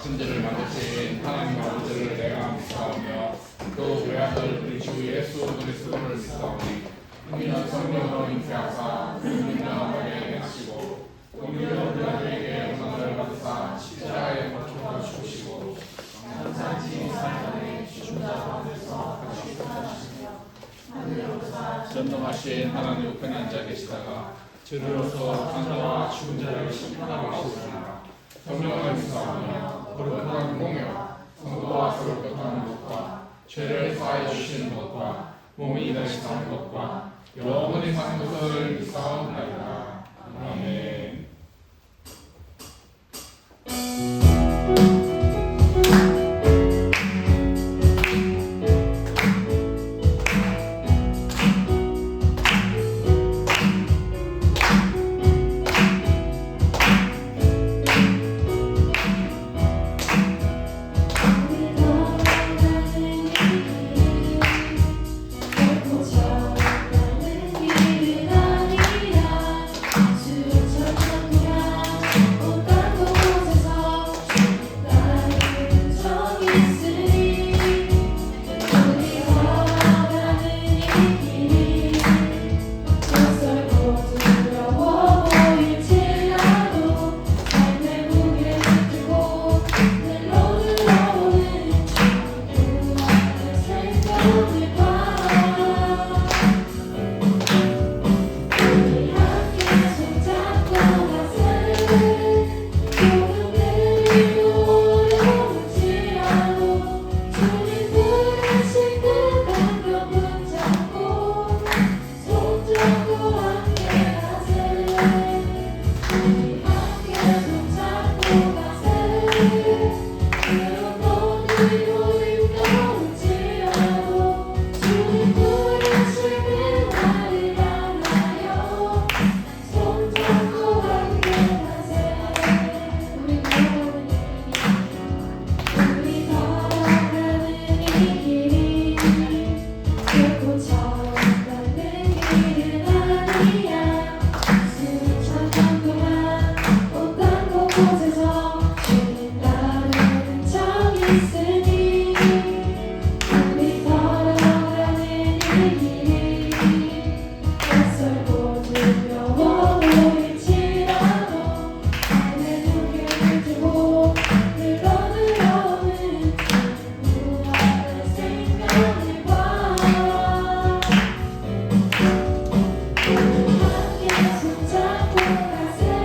천지를 만드신 하나님 아버지를 내가 믿사오며 또 외아들 우리 주 예수 그리스도를 믿사오니 이는 성령으로 잉태하사 육신하게 하시고 동일로 그들에게 은혜를 받으사 십자가에 못 박혀 죽으시고 장사지 사탄의 죽은 자 가운데서 다시 부활하시며 하늘로서 전능하신 하나님 우편에 앉아 계시다가 저리로서 장사와 죽은 자를 심판하고 계시느니라. 성령을 믿사오며 거룩한 공예와 성도와 서로 격하는 것과 죄를 사하여 주시는 것과 몸이 다시 사는 것과 영원히 사는 것을 믿사옵나이다. 아멘. 함께 손잡고 가세.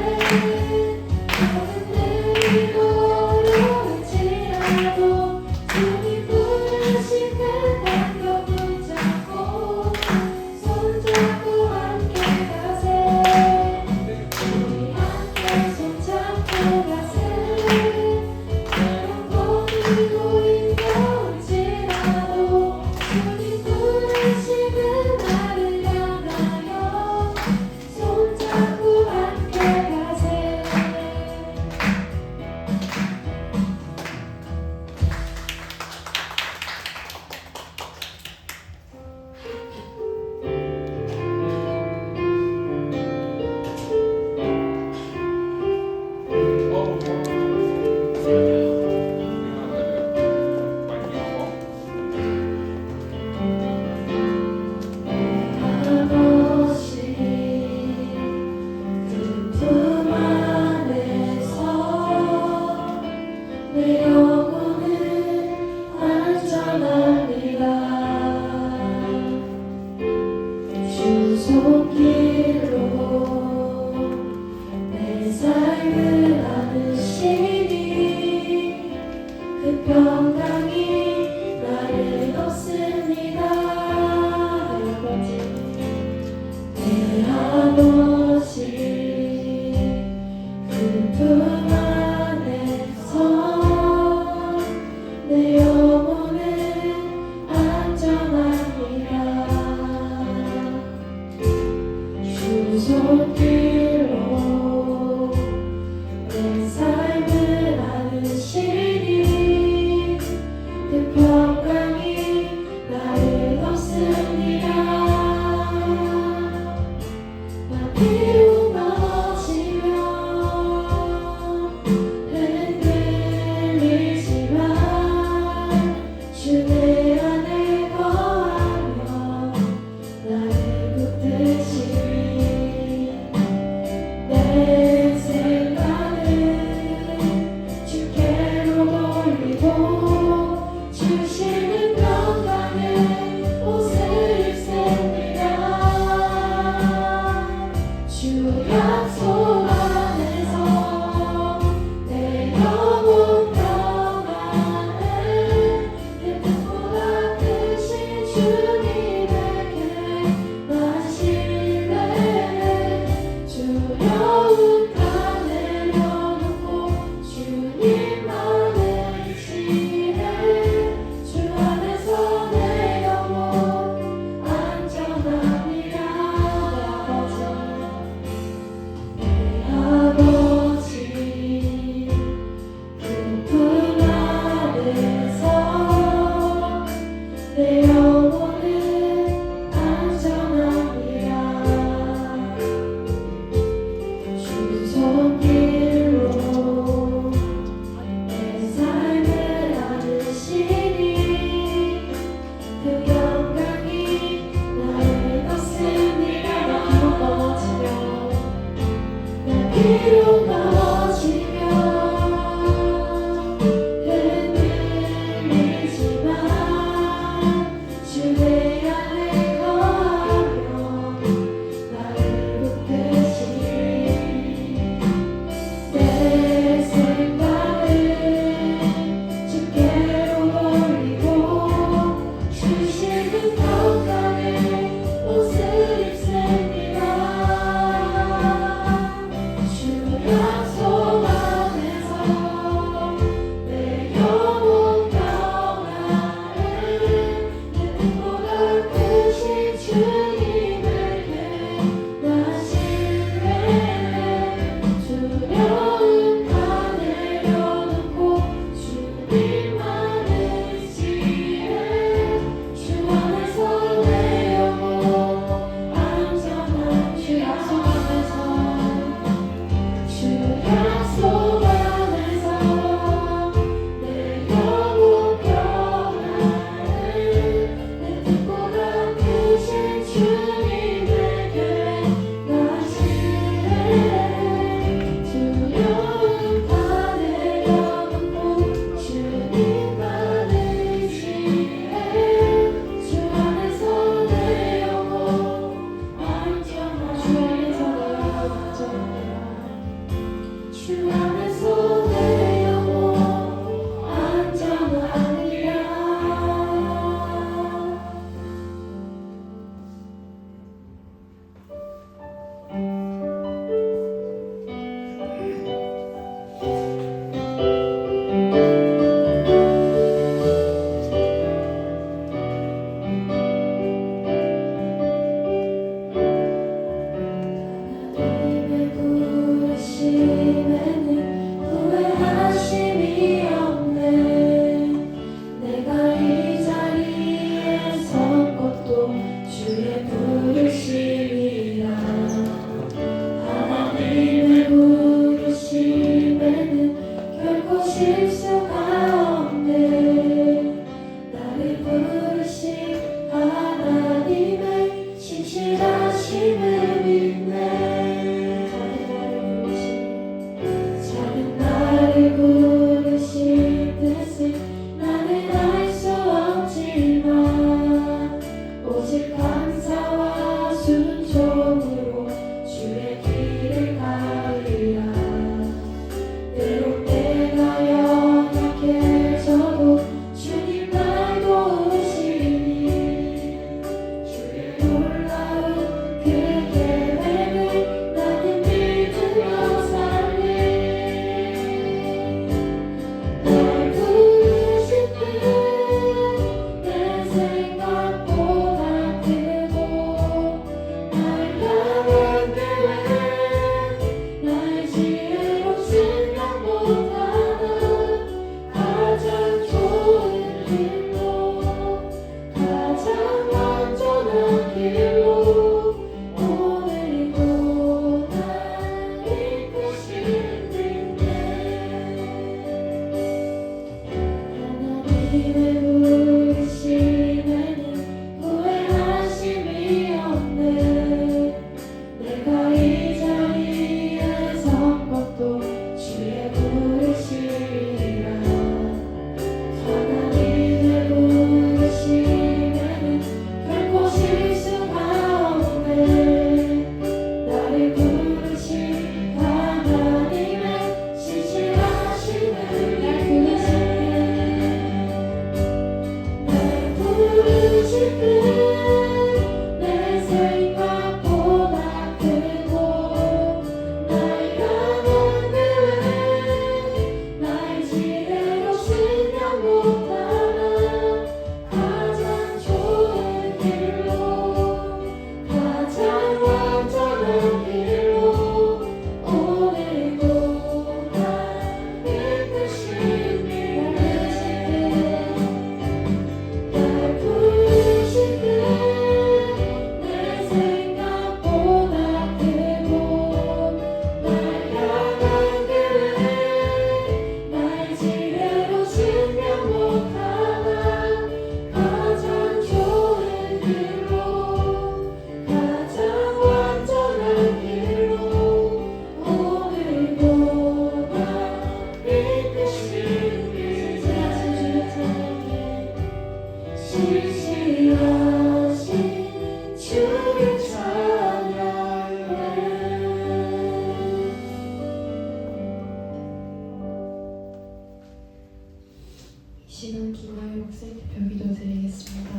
시간 김가희 목사님 대표 기도 드리겠습니다.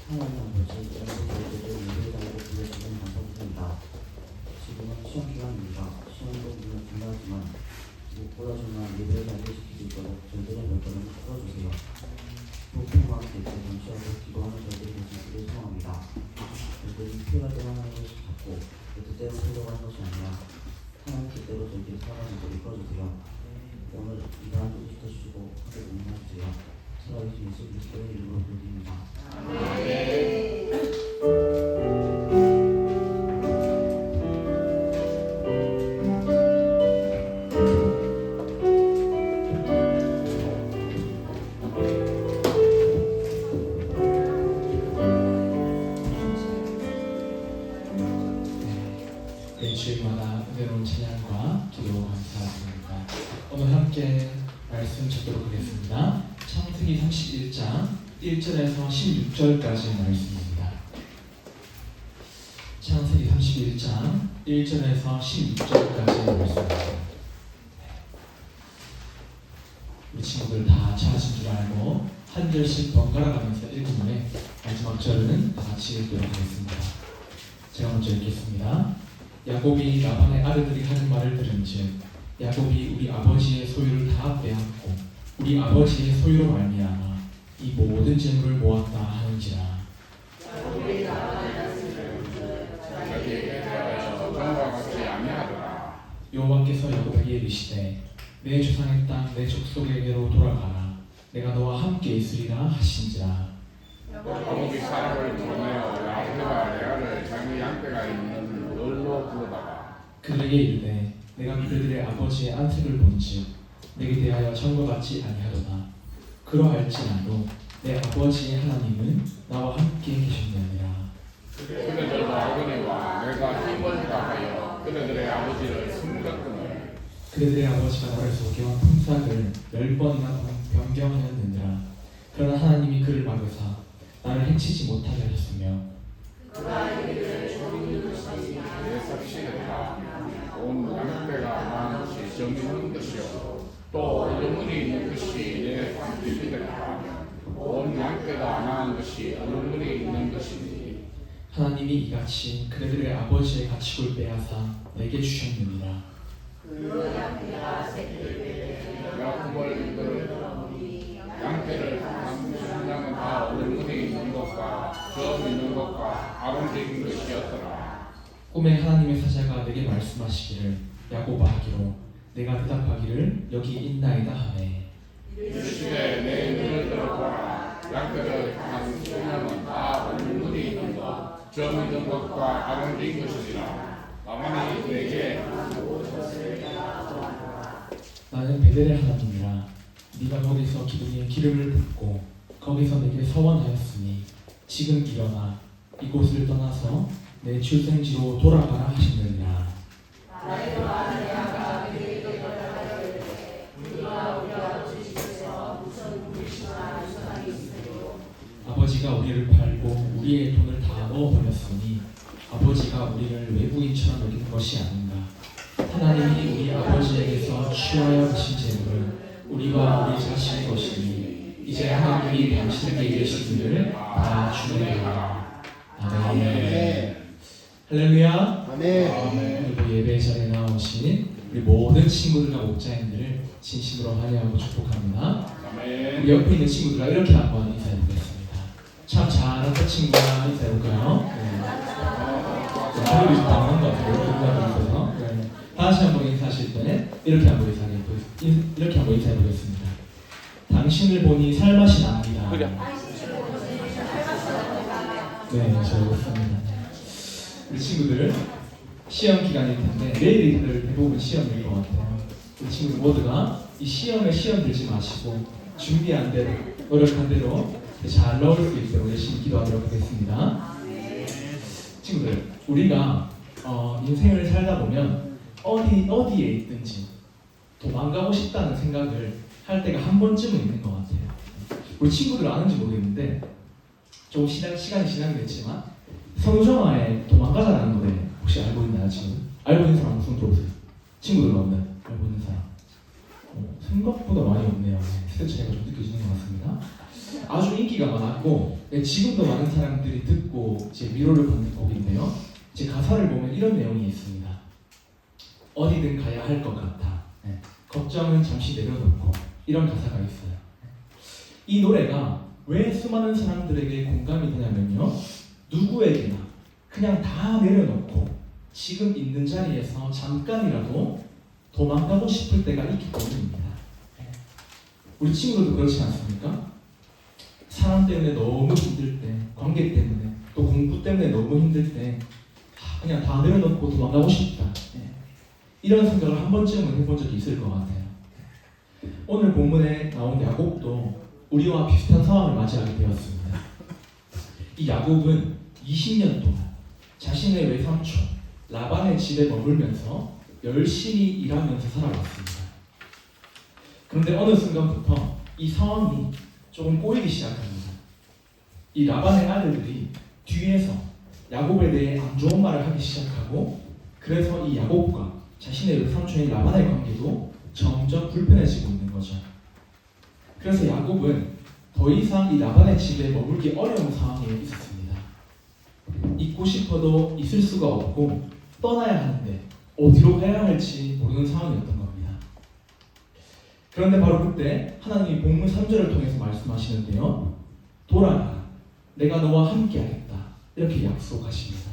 하나님 아버지, 여러분들을 예배당으로 불러주는 감사드립니다. 지금은 시험 기간입니다. 시험도 물론 중요하지만 무엇보다 중요한 예배를 잘 지킬 수 있도록 저희들의 물건을 풀어주세요. 높은 마음 때문에 시험을 기도하는 저희들의 모습을 소망합니다. 저희들이 피해가 되는 하나님을 잡고 그 뜻대로 살려가는 것이 아니라 하나님 뜻대로 저희들이 살아가는 것을 이끌어주세요. 오늘 이 사람도 지켜주시고 하늘 응원해주세요. 살아계신 예수 그리스도의 이름으로 부르짖습니다. 주일마다 은혜로운 찬양과 기도 감사드립니다. 오늘 함께 말씀 듣도록 하겠습니다. 창세기 31장 1절에서 16절까지의 말씀입니다. 창세기 31장 1절에서 16절까지의 말씀입니다. 우리 친구들 다 찾으신 줄 알고 한 절씩 번갈아 가면서 읽은 후에 마지막 절은 다 같이 읽도록 하겠습니다. 제가 먼저 읽겠습니다. 야곱이 라반의 아들들이 하는 말을 들은즉 야곱이 우리 아버지의 소유를 다 빼앗고 우리 아버지의 소유로 말미암아 이 모든 재물을 모았다 하는지라. 야곱이 라반의 아들들을 자기에게 대하여 전과 같이 아니하더라. 여호와께서 야곱에게 이르시되 내 조상의 땅 내 족속에게로 돌아가라. 내가 너와 함께 있으리라 하신지라. 야곱이 사람을 보내어 라반과 레아를 자기 양떼가 있는 을로 부르다가 그들에게 이르되 내가 그들의 아버지의 안색을 본즉 내게 대하여 전과 같지 아니하도다. 그러할지라도 내 아버지의 하나님은 나와 함께 계신느니라. 그들도 아버지와 내가 힘을 다하여 그들의 아버지를 숨겼거늘 그들의 아버지가 나를 속여 품삯을 10번이나 변경하였느니라. 그러나 하나님이 그를 막으사 나를 해치지 못하게 하셨으며 내 삭시겠다. 온 양떼가 난 것이 정이 있는 것이요 또 어머니 있는 것이 내 삭시겠다. 온 양떼가 난 것이 어머니 있는 것이니 하나님이 이같이 그들의 아버지의 가축을 빼앗아 내게 주셨느니라. 야곱을 이끌어 양떼를 한 양은 다 어머니 있는 것과 점 있는 것과 아버지 있는 것이었더라. 꿈에 하나님의 사자가 내게 말씀하시기를 야곱아 하기로 내가 대답하기를 여기 있나이다 하네. 이르시되 내 눈을 들어보라. 양떼를 한 수명은 다 저 믿은 것과 아론된 것이니라. 나만이 내게 나는 베델의 하나님이라. 네가 거기서 기둥에 기름을 붓고 거기서 내게 서원하였으니 지금 일어나 이곳을 떠나서 내 출생지로 돌아가라 하시느니라. 아버지가 우리를 팔고 우리의 돈을 다 넣어버렸으니 아버지가 우리를 외국인처럼 여기는 것이 아닌가. 하나님이 우리 아버지에게서 취하여 가신 재물은 우리와 우리 자신의 것이니 이제 하나님이 당신에게 계신 일을 다 주내리라. 아멘. 할렐루야. 아멘. 오늘도 예배 자리에 나오신 우리 모든 친구들과 목자님들을 진심으로 환영하고 축복합니다. 아멘. 우리 옆에 있는 친구들과 이렇게 한번 인사해 보겠습니다. 참 잘한다 친구야. 인사해 볼까요? 소리를 좀 당한 것 같아요. 공감이 있어서. 네. 다시 한번 인사하실 때 이렇게 한번 인사해 보겠습니다. 당신을 보니 살맛이 납니다. 네, 잘했습니다. 우리 친구들 시험 기간일 텐데 내일이 다들 대부분 시험일 것 같아요. 우리 친구들 모두가 이 시험에 시험 들지 마시고 준비한 대로 노력한 대로 잘 나올 수 있도록 열심히 기도하도록 하겠습니다. 친구들, 우리가 인생을 살다 보면 어디에 있든지 도망가고 싶다는 생각을 할 때가 한 번쯤은 있는 것 같아요. 우리 친구들 아는지 모르겠는데 조금 시간이 지나겠지만 성우정아의 도망가자라는 노래 혹시 알고 있나요? 지금 알고 있는 사람 손 들어보세요. 친구들 없는 알고 있는 사람 생각보다 많이 없네요. 세대 차이가 좀 느껴지는 것 같습니다. 아주 인기가 많았고 지금도 많은 사람들이 듣고 이제 위로를 받는 곡인데요. 제 가사를 보면 이런 내용이 있습니다. 어디든 가야 할 것 같아. 걱정은 잠시 내려놓고 이런 가사가 있어요. 이 노래가 왜 수많은 사람들에게 공감이 되냐면요. 누구에게나 그냥 다 내려놓고 지금 있는 자리에서 잠깐이라도 도망가고 싶을 때가 있기 때문입니다. 우리 친구들도 그렇지 않습니까? 사람 때문에 너무 힘들 때, 관계 때문에, 또 공부 때문에 너무 힘들 때 그냥 다 내려놓고 도망가고 싶다. 이런 생각을 한 번쯤은 해본 적이 있을 것 같아요. 오늘 본문에 나온 야곱도 우리와 비슷한 상황을 맞이하게 되었습니다. 이 야곱은 20년 동안 자신의 외삼촌 라반의 집에 머물면서 열심히 일하면서 살아왔습니다. 그런데 어느 순간부터 이 상황이 조금 꼬이기 시작합니다. 이 라반의 아들들이 뒤에서 야곱에 대해 안 좋은 말을 하기 시작하고 그래서 이 야곱과 자신의 외삼촌인 라반의 관계도 점점 불편해지고 있는 거죠. 그래서 야곱은 더 이상 이 라반의 집에 머물기 어려운 상황에 있었습니다. 있고 싶어도 있을 수가 없고 떠나야 하는데 어디로 가야 할지 모르는 상황이었던 겁니다. 그런데 바로 그때 하나님이 본문 3절을 통해서 말씀하시는데요. 돌아가, 내가 너와 함께 하겠다. 이렇게 약속하십니다.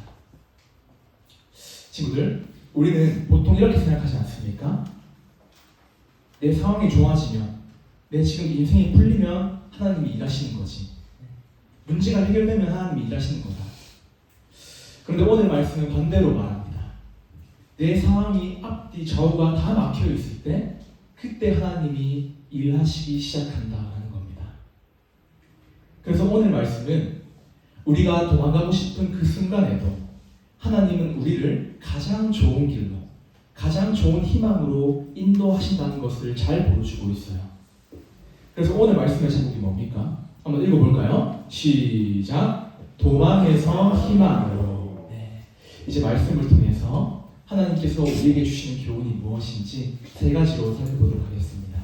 친구들, 우리는 보통 이렇게 생각하지 않습니까? 내 상황이 좋아지면, 내 지금 인생이 풀리면 하나님이 일하시는 거지. 문제가 해결되면 하나님이 일하시는 거다. 그런데 오늘 말씀은 반대로 말합니다. 내 상황이 앞뒤 좌우가 다 막혀 있을 때 그때 하나님이 일하시기 시작한다는 겁니다. 그래서 오늘 말씀은 우리가 도망가고 싶은 그 순간에도 하나님은 우리를 가장 좋은 길로, 가장 좋은 희망으로 인도하신다는 것을 잘 보여주고 있어요. 그래서 오늘 말씀의 제목이 뭡니까? 한번 읽어볼까요? 시작! 도망에서 희망으로. 네. 이제 말씀을 통해서 하나님께서 우리에게 주시는 교훈이 무엇인지 세 가지로 살펴보도록 하겠습니다.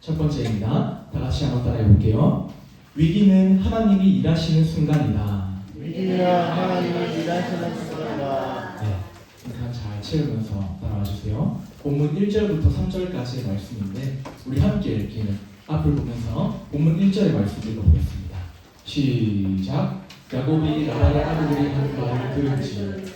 첫 번째입니다. 다 같이 한번 따라해 볼게요. 위기는 하나님이 일하시는 순간이다. 위기는 하나님이 일하시는 순간이다. 네, 일단 잘 채우면서 따라와 주세요. 본문 1절부터 3절까지의 말씀인데 우리 함께 읽기는 앞을 보면서 본문 1절의 말씀 읽어보겠습니다. 시작! 야곱이 라반의 아들들이 한 말을 들은지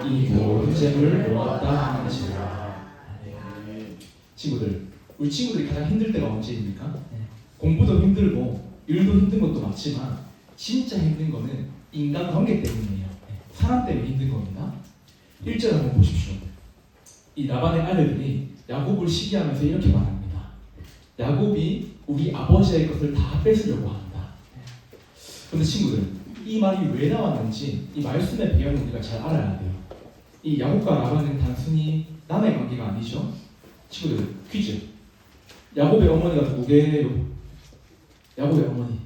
이 모든 재물을 모았다 하는지라. 친구들, 우리 친구들이 가장 힘들 때가 언제입니까? 공부도 힘들고 일도 힘든 것도 맞지만 진짜 힘든 거는 인간관계 때문이에요. 사람 때문에 힘든 겁니다. 1절 한번 보십시오. 이 라반의 아들들이 야곱을 시기하면서 이렇게 말합니다. 야곱이 우리 아버지의 것을 다 뺏으려고 한다. 그런데 친구들, 이 말이 왜 나왔는지 이 말씀의 배경을 우리가 잘 알아야 돼요. 이 야곱과 라반은 단순히 남의 관계가 아니죠. 친구들, 퀴즈. 야곱의 어머니가 누구게요? 야곱의 어머니.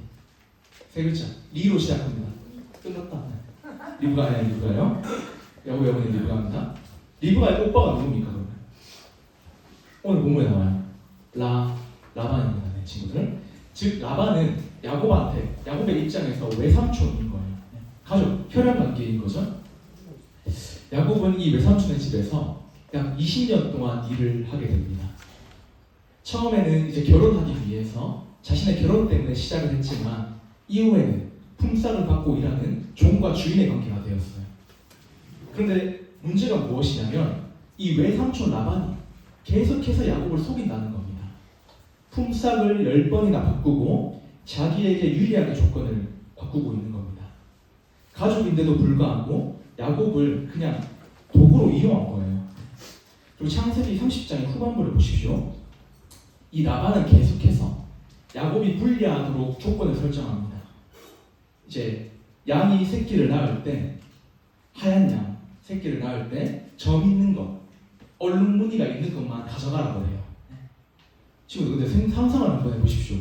세 글자. 리로 시작합니다. 끝났다. 리브가 아니라 리브가요. 야곱의 어머니 리브가입니다. 리브가의 오빠가 누굽니까 그러면? 오늘 본문에 나와요. 라반입니다, 네, 친구들. 즉 라반은 야곱의 입장에서 외삼촌인 거예요. 가족, 혈연 관계인 거죠. 야곱은 이 외삼촌의 집에서 약 20년 동안 일을 하게 됩니다. 처음에는 이제 결혼하기 위해서 자신의 결혼 때문에 시작을 했지만 이후에는 품삯을 받고 일하는 종과 주인의 관계가 되었어요. 그런데 문제가 무엇이냐면 이 외삼촌 라반이 계속해서 야곱을 속인다는 겁니다. 품삯을 10번이나 바꾸고 자기에게 유리하게 조건을 바꾸고 있는 겁니다. 가족인데도 불구하고 야곱을 그냥 도구로 이용한 거예요. 그리고 창세기 30장의 후반부를 보십시오. 이 라반은 계속해서 야곱이 불리하도록 조건을 설정합니다. 이제 양이 새끼를 낳을 때 하얀 양 새끼를 낳을 때 점 있는 것, 얼룩 무늬가 있는 것만 가져가라고 해요. 지금 근데 상상을 한번 해보십시오.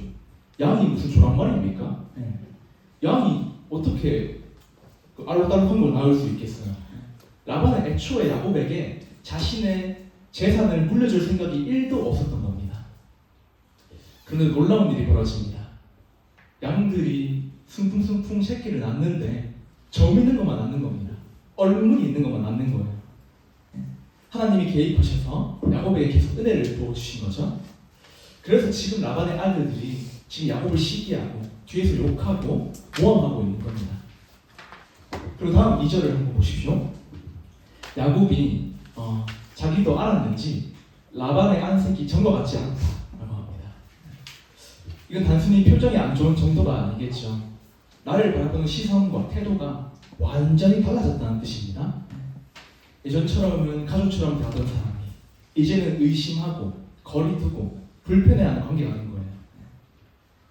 양이 무슨 조랑말입니까? 양이 어떻게 알록달록한 걸 낳을 수 있겠어요? 라반은 애초에 야곱에게 자신의 재산을 물려줄 생각이 1도 없었던 겁니다. 그런데 놀라운 일이 벌어집니다. 양들이 승풍승풍 새끼를 낳는데 점 있는 것만 낳는 겁니다. 얼룩무늬 있는 것만 낳는 거예요. 하나님이 개입하셔서 야곱에게 계속 은혜를 부어주신 거죠. 그래서 지금 라반의 아들들이 지금 야곱을 시기하고 뒤에서 욕하고 모함하고 있는 겁니다. 그리고 다음 2절을 한번 보십시오. 야곱이 자기도 알았는지 라반의 안색이 전과 같지 않다라고 합니다. 이건 단순히 표정이 안 좋은 정도가 아니겠죠. 나를 바라보는 시선과 태도가 완전히 달라졌다는 뜻입니다. 예전처럼은 가족처럼 대하던 사람이 이제는 의심하고 거리 두고 불편해하는 관계가 된 거예요.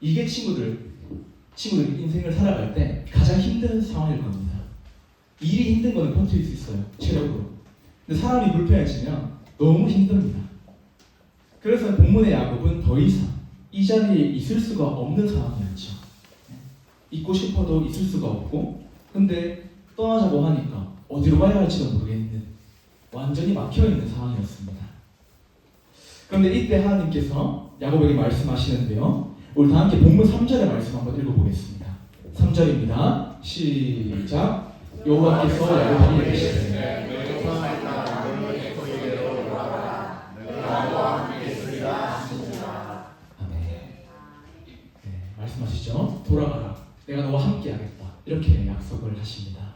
이게 친구들 인생을 살아갈 때 가장 힘든 상황일 겁니다. 일이 힘든 거는 버틸 수 있어요, 체력으로. 근데 사람이 불편해지면 너무 힘듭니다. 그래서 본문의 야곱은 더 이상 이 자리에 있을 수가 없는 상황이었죠. 있고 싶어도 있을 수가 없고, 근데 떠나자고 하니까 어디로 가야 할지도 모르겠는 완전히 막혀있는 상황이었습니다. 그런데 이때 하나님께서 야곱에게 말씀하시는데요. 우리 다 함께 본문 3절의 말씀 한번 읽어보겠습니다. 3절입니다. 시작. 여호와께서 야곱에게 이르시되 말씀하시죠. 돌아가라. 내가 너와 함께하겠다. 이렇게 약속을 하십니다.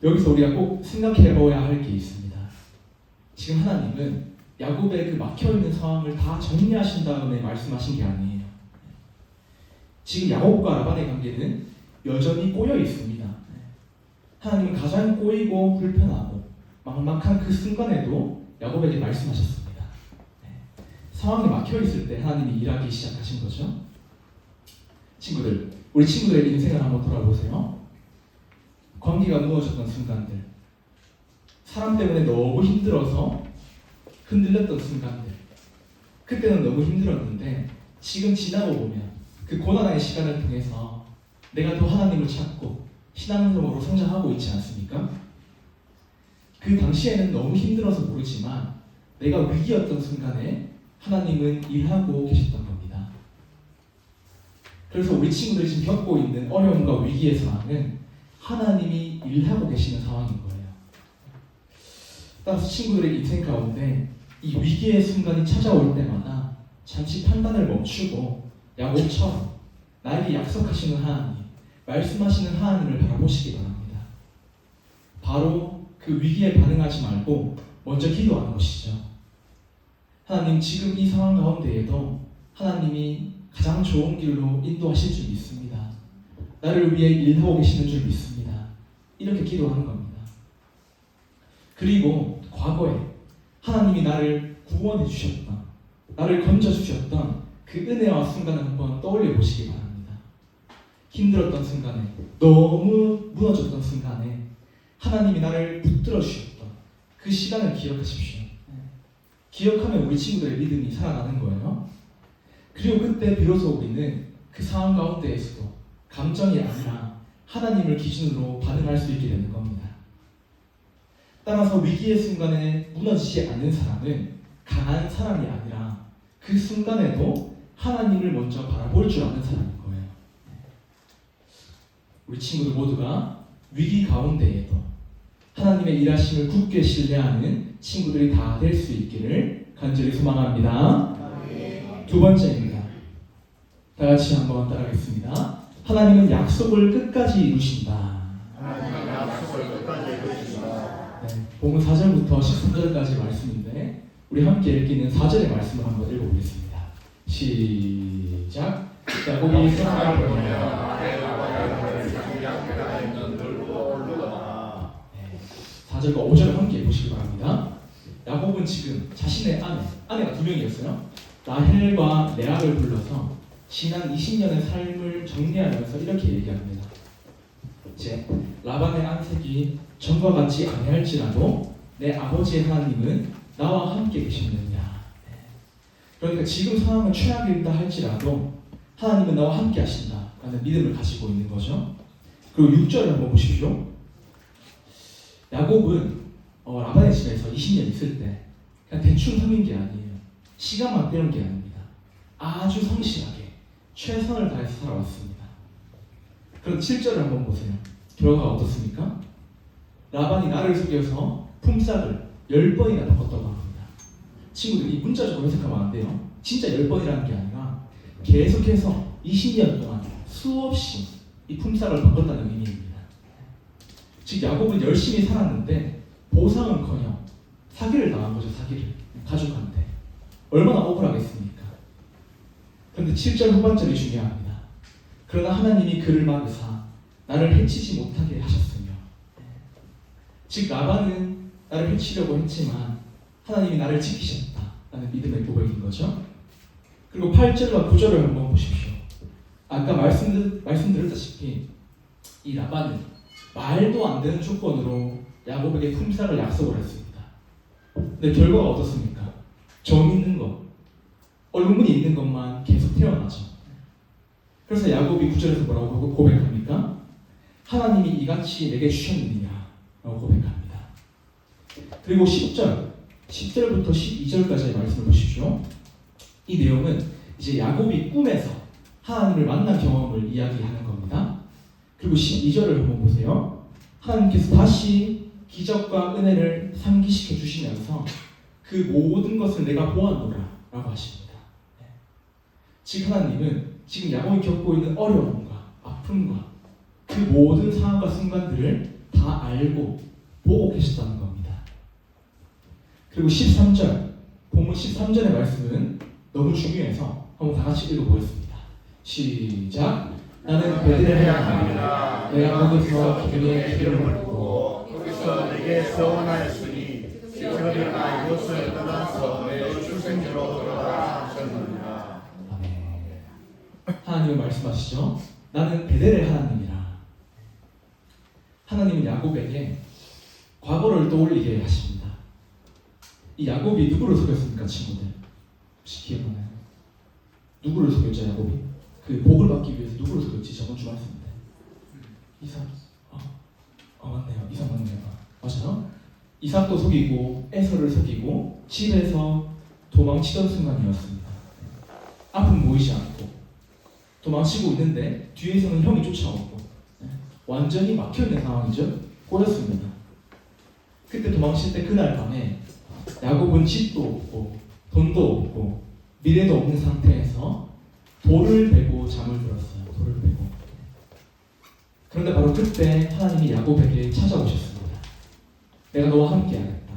여기서 우리가 꼭 생각해봐야 할 게 있습니다. 지금 하나님은 야곱의 그 막혀있는 상황을 다 정리하신 다음에 말씀하신 게 아니에요. 지금 야곱과 라반의 관계는 여전히 꼬여 있습니다. 하나님은 가장 꼬이고 불편하고 막막한 그 순간에도 야곱에게 말씀하셨습니다. 상황이 막혀있을 때 하나님이 일하기 시작하신 거죠. 친구들, 우리 친구들의 인생을 한번 돌아보세요. 관계가 무너졌던 순간들, 사람 때문에 너무 힘들어서 흔들렸던 순간들, 그때는 너무 힘들었는데 지금 지나고 보면 그 고난의 시간을 통해서 내가 더 하나님을 찾고 신앙적으로 성장하고 있지 않습니까? 그 당시에는 너무 힘들어서 모르지만 내가 위기였던 순간에 하나님은 일하고 계셨던 겁니다. 그래서 우리 친구들이 지금 겪고 있는 어려움과 위기의 상황은 하나님이 일하고 계시는 상황인 거예요. 따라서 친구들의 인생 가운데 이 위기의 순간이 찾아올 때마다 잠시 판단을 멈추고 야곱처럼 나에게 약속하시는 하나님, 말씀하시는 하나님을 바라보시기 바랍니다. 바로 그 위기에 반응하지 말고 먼저 기도하는 것이죠. 하나님, 지금 이 상황 가운데에도 하나님이 가장 좋은 길로 인도하실 줄 믿습니다. 나를 위해 일하고 계시는 줄 믿습니다. 이렇게 기도하는 겁니다. 그리고 과거에 하나님이 나를 구원해 주셨던, 나를 건져 주셨던 그 은혜와 순간을 한번 떠올려 보시기 바랍니다. 힘들었던 순간에, 너무 무너졌던 순간에 하나님이 나를 붙들어 주셨던 그 시간을 기억하십시오. 기억하면 우리 친구들의 믿음이 살아나는 거예요. 그리고 그때 비로소 우리는 그 상황 가운데에서도 감정이 아니라 하나님을 기준으로 반응할 수 있게 되는 겁니다. 따라서 위기의 순간에 무너지지 않는 사람은 강한 사람이 아니라 그 순간에도 하나님을 먼저 바라볼 줄 아는 사람인 거예요. 우리 친구들 모두가 위기 가운데에도 하나님의 일하심을 굳게 신뢰하는 친구들이 다 될 수 있기를 간절히 소망합니다. 두 번째입니다. 다 같이 한번 따라하겠습니다. 하나님은 약속을 끝까지 이루신다. 하나님 약속을 끝까지 이루신다. 네, 본문 4절부터 13절까지 말씀인데 우리 함께 읽기는 4절의 말씀을 한번 읽어보겠습니다. 시작. 야곱이 사랑을 보며 내가 바다를 양면에 있는 들고 올르거나 4절과 5절을 함께 보시기 바랍니다. 야곱은 지금 자신의 아내가 두 명이었어요. 라헬과 레아를 불러서 지난 20년의 삶을 정리하면서 이렇게 얘기합니다. 이제 라반의 안색이 전과 같지 아니할지라도 내 아버지의 하나님은 나와 함께 계시느냐. 그러니까 지금 상황은 최악이다 할지라도 하나님은 나와 함께 하신다라는 믿음을 가지고 있는 거죠. 그리고 6절을 한번 보십시오. 야곱은 라반의 집에서 20년 있을 때 그냥 대충 섬긴 게 아니에요. 시간만 때운 게 아닙니다. 아주 성실하게 최선을 다해서 살아왔습니다. 그럼 7절을 한번 보세요. 결과가 어떻습니까? 라반이 나를 속여서 품삯을 10번이나 바꿨다고 합니다. 친구들, 이 문자적으로 해석하면 안 돼요. 진짜 10번이라는 게 아니라 계속해서 20년 동안 수없이 이 품삯을 바꿨다는 의미입니다. 즉 야곱은 열심히 살았는데 보상은커녕 사기를 당한 거죠. 사기를 가족한테. 얼마나 억울하겠습니까? 그런데 7절 후반절이 중요합니다. 그러나 하나님이 그를 막으사 나를 해치지 못하게 하셨으며, 즉 라반은 나를 해치려고 했지만 하나님이 나를 지키셨다라는 믿음의 고백인 거죠. 그리고 8절과 9절을 한번 보십시오. 아까 말씀드렸다시피 이 라반은 말도 안 되는 조건으로 야곱에게 품삯을 약속을 했습니다. 근데 결과가 어떻습니까? 정 있는 것, 얼굴이 있는 것만 계속 태어나죠. 그래서 야곱이 9절에서 뭐라고 고백합니까? 하나님이 이같이 내게 주셨느냐 라고 고백합니다. 그리고 10절부터 12절까지의 말씀을 보십시오. 이 내용은 이제 야곱이 꿈에서 하나님을 만난 경험을 이야기하는 겁니다. 그리고 12절을 한번 보세요. 하나님께서 다시 기적과 은혜를 상기시켜 주시면서 그 모든 것을 내가 보았노라 라고 하십니다. 즉 하나님은 지금 야곱이 겪고 있는 어려움과 아픔과 그 모든 상황과 순간들을 다 알고 보고 계셨다는 겁니다. 그리고 13절, 본문 13절의 말씀은 너무 중요해서 한번 다 같이 읽어보겠습니다. 시작. 나는 베들레헴에 갑니다. 내가 거기서 기름의 기름을 먹고 거기서 내게 서원하였으니 지금 일어나 이곳을 떠나서 내 출생지로 돌아가라 하셨느니라. 아멘. 하나님은 말씀하시죠. 나는 베델의 하나님이라. 하나님은 야곱에게 과거를 떠올리게 하십니다. 이 야곱이 누구를 속였습니까, 친구들? 혹시 기억나나요? 누구를 속였죠, 야곱이? 그 복을 받기 위해서 누구를 속였지? 저번 주 말씀인데. 이삭. 맞네요. 이삭 맞네요. 맞아요? 이삭도 속이고 에서를 속이고 집에서 도망치던 순간이었습니다. 앞은 보이지 않고 도망치고 있는데 뒤에서는 형이 쫓아오고 완전히 막혀있는 상황이죠. 꼬였습니다. 그때 도망칠 때 그날 밤에 야곱은 집도 없고 돈도 없고 미래도 없는 상태에서 돌을 베고 잠을 들었어요. 돌을 베고. 그런데 바로 그때 하나님이 야곱에게 찾아오셨습니다. 내가 너와 함께 하겠다.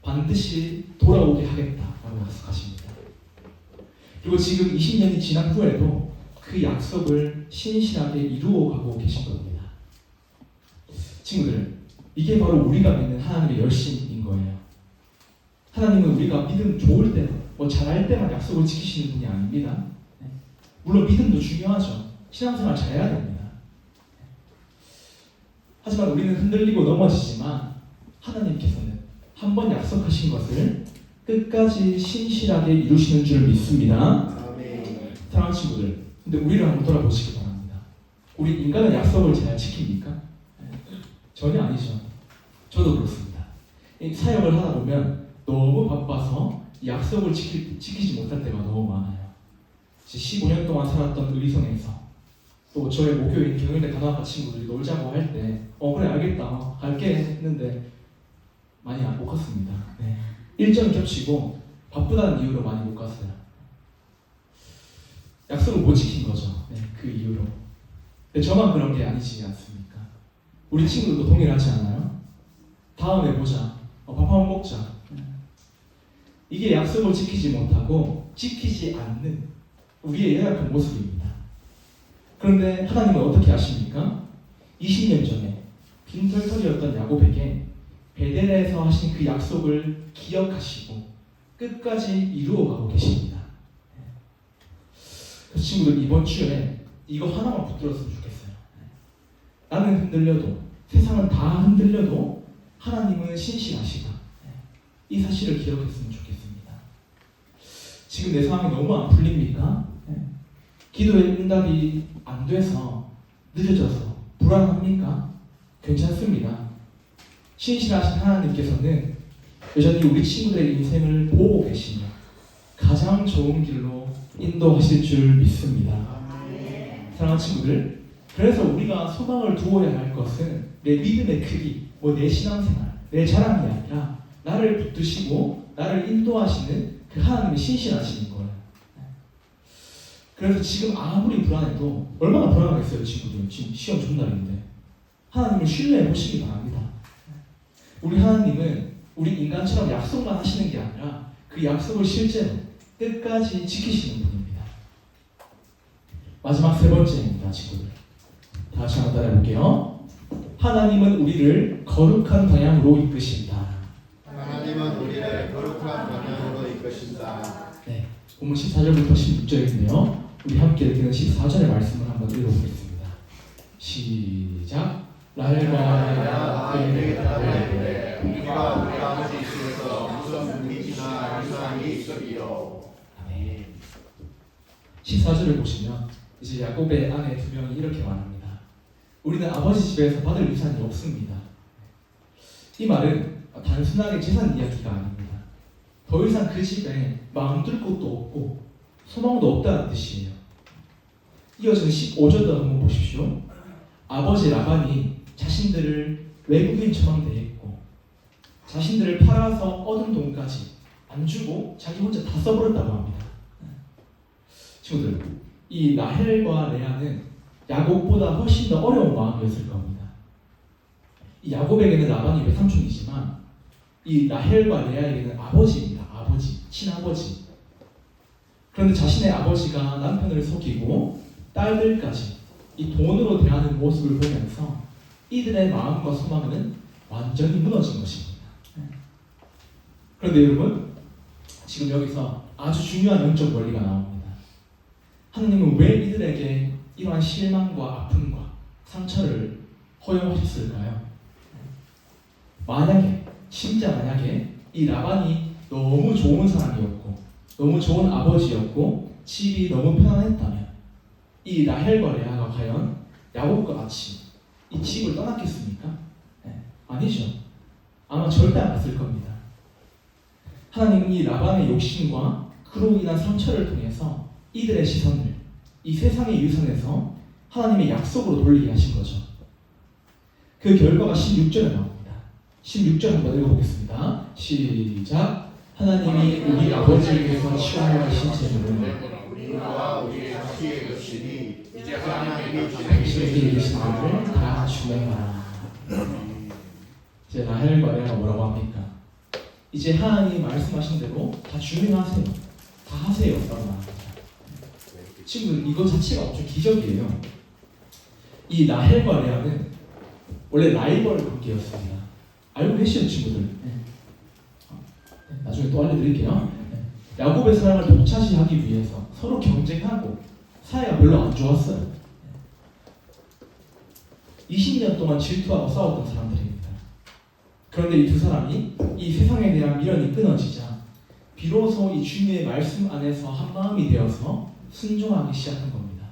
반드시 돌아오게 하겠다 라고 약속하십니다. 그리고 지금 20년이 지난 후에도 그 약속을 신실하게 이루어가고 계신 겁니다. 친구들, 이게 바로 우리가 믿는 하나님의 열심인 거예요. 하나님은 우리가 믿음 좋을 때, 잘할 때만 약속을 지키시는 분이 아닙니다. 물론 믿음도 중요하죠. 신앙생활 잘해야 됩니다. 하지만 우리는 흔들리고 넘어지지만 하나님께서는 한 번 약속하신 것을 끝까지 신실하게 이루시는 줄 믿습니다. 아멘. 사랑하는 친구들, 근데 우리를 한번 돌아보시기 바랍니다. 우리 인간은 약속을 잘 지킵니까? 전혀 아니죠. 저도 그렇습니다. 이 사역을 하다 보면 너무 바빠서 약속을 지키지 못할 때가 너무 많아요. 15년 동안 살았던 의성에서 또 저의 목요일 경영대 간호학과 친구들이 놀자고 할 때 그래 알겠다 갈게 했는데 많이 못 갔습니다. 네. 일정이 겹치고 바쁘다는 이유로 많이 못 갔어요. 약속을 못 지킨 거죠. 네, 그 이유로. 근데 저만 그런 게 아니지 않습니까? 우리 친구들도 동일하지 않아요? 다음에 보자. 밥 한번 먹자. 이게 약속을 지키지 못하고 지키지 않는 우리의 연약한 모습입니다. 그런데 하나님은 어떻게 하십니까? 20년 전에 빈털털이었던 야곱에게 베델에서 하신 그 약속을 기억하시고 끝까지 이루어가고 계십니다. 그래서 친구들 이번 주에 이거 하나만 붙들었으면 좋겠어요. 나는 흔들려도 세상은 다 흔들려도 하나님은 신실하시다. 이 사실을 기억했으면 좋겠습니다. 지금 내 상황이 너무 안 풀립니까? 기도의 응답이 안 돼서 늦어져서 불안합니까? 괜찮습니다. 신실하신 하나님께서는 여전히 우리 친구들의 인생을 보고 계시며 가장 좋은 길로 인도하실 줄 믿습니다. 사랑하는 친구들, 그래서 우리가 소망을 두어야 할 것은 내 믿음의 크기, 내 신앙생활, 내 자랑이 아니라 나를 붙드시고 나를 인도하시는 그 하나님의 신실하신 거예요. 그래서 지금 아무리 불안해도 얼마나 불안하겠어요, 친구들. 지금 시험 전날인데 하나님을 신뢰해 보시기 바랍니다. 우리 하나님은 우리 인간처럼 약속만 하시는 게 아니라 그 약속을 실제로 끝까지 지키시는 분입니다. 마지막 세 번째입니다, 친구들. 다 같이 한번 따라해볼게요. 하나님은 우리를 거룩한 방향으로 이끄신다. 하나님은 우리를 거룩한 방향으로 이끄신다. 네, 본문 14절부터 16절인데요. 우리 함께 읽는 14절의 말씀을 한번 읽어보겠습니다. 시작. 라헬과 그에게 답하되 우리가 우리 아버지 집에서 무슨 믿기나 이상이 있으리요. 아멘. 14절을 보시면 이제 야곱의 아내 두 명이 이렇게 말합니다. 우리는 아버지 집에서 받을 유산이 없습니다. 이 말은 단순하게 재산 이야기가 아닙니다. 더 이상 그 집에 마음 둘 곳도 없고 소망도 없다는 뜻이에요. 이어지는 15절도 한번 보십시오. 아버지 라반이 자신들을 외국인처럼 대했고 자신들을 팔아서 얻은 돈까지 안 주고 자기 혼자 다 써버렸다고 합니다. 친구들, 이 라헬과 레아는 야곱보다 훨씬 더 어려운 마음이었을 겁니다. 이 야곱에게는 라반이 외삼촌이지만 이 라헬과 레아에게는 아버지입니다. 아버지, 친아버지. 그런데 자신의 아버지가 남편을 속이고 딸들까지 이 돈으로 대하는 모습을 보면서 이들의 마음과 소망은 완전히 무너진 것입니다. 그런데 여러분, 지금 여기서 아주 중요한 영적 원리가 나옵니다. 하나님은 왜 이들에게 이러한 실망과 아픔과 상처를 허용하셨을까요? 진짜 만약에 이 라반이 너무 좋은 사람이었고 너무 좋은 아버지였고 집이 너무 편안했다면 이 라헬과 레아가 과연 야곱과 같이 이 집을 떠났겠습니까? 아니죠. 아마 절대 안 갔을 겁니다. 하나님은 이 라반의 욕심과 그로 인한 상처를 통해서 이들의 시선을 이 세상의 유산에서 하나님의 약속으로 돌리게 하신 거죠. 그 결과가 16절에 나옵니다. 16절 한번 읽어보겠습니다. 시작. 하나님이 우리 아버지에게서 취하하신 재물을 우리와 우리의 자식의 것이니 이제 하나님이 당신에게 당신에게 계신 것을 다 주매하라. 이제 라헬과 레아가 뭐라고 합니까? 이제 하나님이 말씀하신 대로 다 준행하세요. 다 하세요. 라고 말합니다. 친구들 이거 자체가 엄청 기적이에요. 이 라헬과 레아는 원래 라이벌 관계였습니다. 알고 계시죠, 친구들? 네. 나중에 또 알려드릴게요. 야곱의 사랑을 독차지하기 위해서 서로 경쟁하고 사이가 별로 안 좋았어요. 20년 동안 질투하고 싸웠던 사람들입니다. 그런데 이 두 사람이 이 세상에 대한 미련이 끊어지자 비로소 이 주님의 말씀 안에서 한 마음이 되어서 순종하기 시작한 겁니다.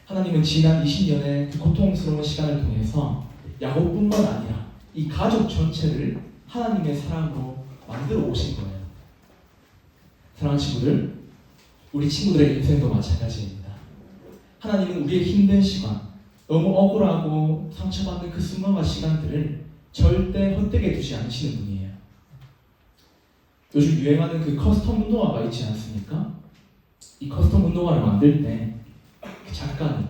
하나님은 지난 20년의 그 고통스러운 시간을 통해서 야곱뿐만 아니라 이 가족 전체를 하나님의 사랑으로 만들어 오신 거예요. 사랑하는 친구들, 우리 친구들의 인생도 마찬가지입니다. 하나님은 우리의 힘든 시간, 너무 억울하고 상처받는 그 순간과 시간들을 절대 헛되게 두지 않으시는 분이에요. 요즘 유행하는 그 커스텀 운동화가 있지 않습니까? 이 커스텀 운동화를 만들 때 그 작가는